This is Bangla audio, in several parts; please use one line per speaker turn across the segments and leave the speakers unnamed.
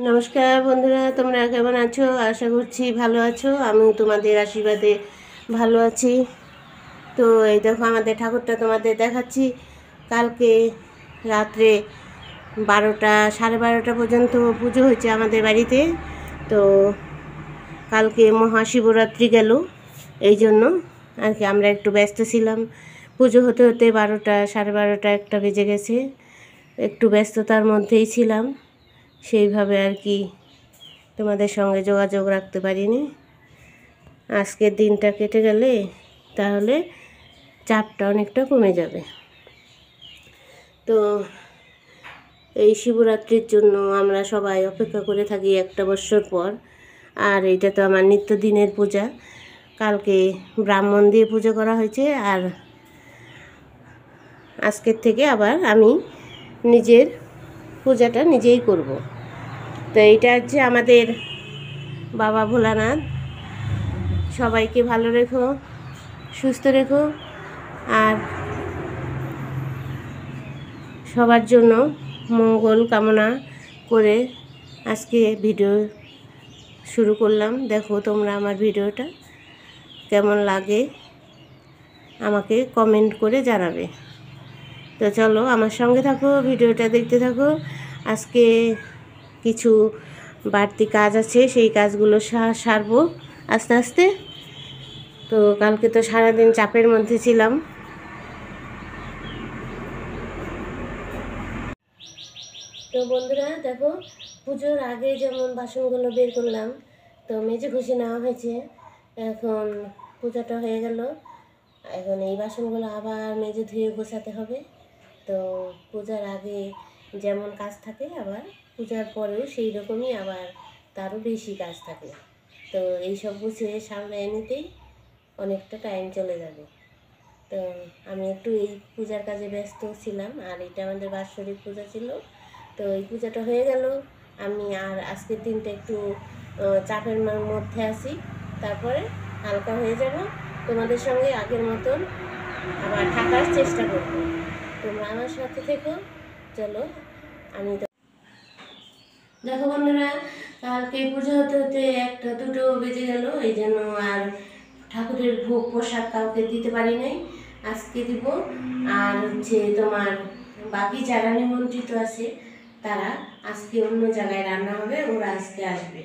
নমস্কার বন্ধুরা, তোমরা কেমন আছো? আশা করছি ভালো আছো। আমিও তোমাদের আশীর্বাদে ভালো আছি। তো এই দেখো আমাদের ঠাকুরটা তোমাদের দেখাচ্ছি। কালকে রাত্রে 12টা 12:30 পর্যন্ত পুজো হয়েছে আমাদের বাড়িতে। তো কালকে মহাশিবরাত্রি গেল, এই জন্য আর কি আমরা একটু ব্যস্ত ছিলাম। পুজো হতে হতে 12টা 12:30 একটা বেজে গেছে। একটু ব্যস্ততার মধ্যেই ছিলাম, সেইভাবে আর কি তোমাদের সঙ্গে যোগাযোগ রাখতে পারিনি। আজকের দিনটা কেটে গেলে তাহলে চাপটা অনেকটা কমে যাবে। তো এই শিবরাত্রির জন্য আমরা সবাই অপেক্ষা করে থাকি একটা বছর পর। আর এটা তো আমার নিত্যদিনের পূজা। কালকে ব্রাহ্মণ দিয়ে পুজো করা হয়েছে, আর আজকের থেকে আবার আমি নিজের পূজাটা নিজেই করব। তো এইটা হচ্ছে আমাদের বাবা ভোলানাথ। সবাইকে ভালো রেখো, সুস্থ রেখো, আর সবার জন্য মঙ্গল কামনা করে আজকে ভিডিও শুরু করলাম। দেখো তোমরা আমার ভিডিওটা কেমন লাগে আমাকে কমেন্ট করে জানাবে। তো চলো আমার সঙ্গে থাকো, ভিডিওটা দেখতে থাকো। আজকে কিছু বাড়তি কাজ আছে, সেই কাজগুলো সারবো আস্তে আস্তে। তো কালকে তো সারাদিন চাপের মধ্যে ছিলাম। তো বন্ধুরা দেখো, পুজোর আগে যেমন বাসনগুলো বের করলাম, তো মেজে ঘষে নেওয়া হয়েছে। এখন পূজাটা হয়ে গেল, এখন এই বাসনগুলো আবার মেজে ধুয়ে গোছাতে হবে। তো পূজার আগে যেমন কাজ থাকে, আবার পূজার পরেও সেই রকমই আবার তারও বেশি কাজ থাকে। তো এইসব গুছিয়ে সামনে নিতেই অনেকটা টাইম চলে যাবে। তো আমি একটু এই পূজার কাজে ব্যস্ত ছিলাম, আর এটা আমাদের বাৎসরিক পূজা ছিল। তো এই পূজাটা হয়ে গেল, আমি আর আজকের দিনটা একটু চাপের মধ্যে আছি। তারপরে হালকা হয়ে যাব, তোমাদের সঙ্গে আগের মতন আবার থাকার চেষ্টা করব। তোমরা আমার সাথে থেকো। চলো আমি দেখো বন্ধুরা, কালকে পুজো হতে হতে 1টা 2টো বেজে গেল। এই জন্য আর ঠাকুরের ভোগ প্রসাদ কাউকে দিতে পারি নাই, আজকে দিব। আর হচ্ছে তোমার বাকি যারা নিমন্ত্রিত আছে তারা আজকে অন্য জায়গায় রান্না হবে, ওরা আজকে আসবে।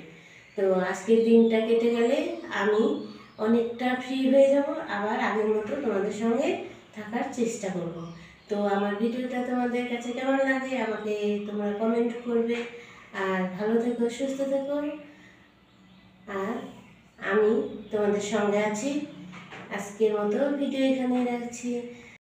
তো আজকের দিনটা কেটে গেলে আমি অনেকটা ফ্রি হয়ে যাব, আবার আগের মতো তোমাদের সঙ্গে থাকার চেষ্টা করব। তো আমার ভিডিওটা তোমাদের কাছে কেমন লাগে আমাকে তোমরা কমেন্ট করবে। আর ভালো থেকো, সুস্থ থেকো, আর আমি তোমাদের সঙ্গে আছি। আজকের মতো ভিডিও এখানেই রাখছি।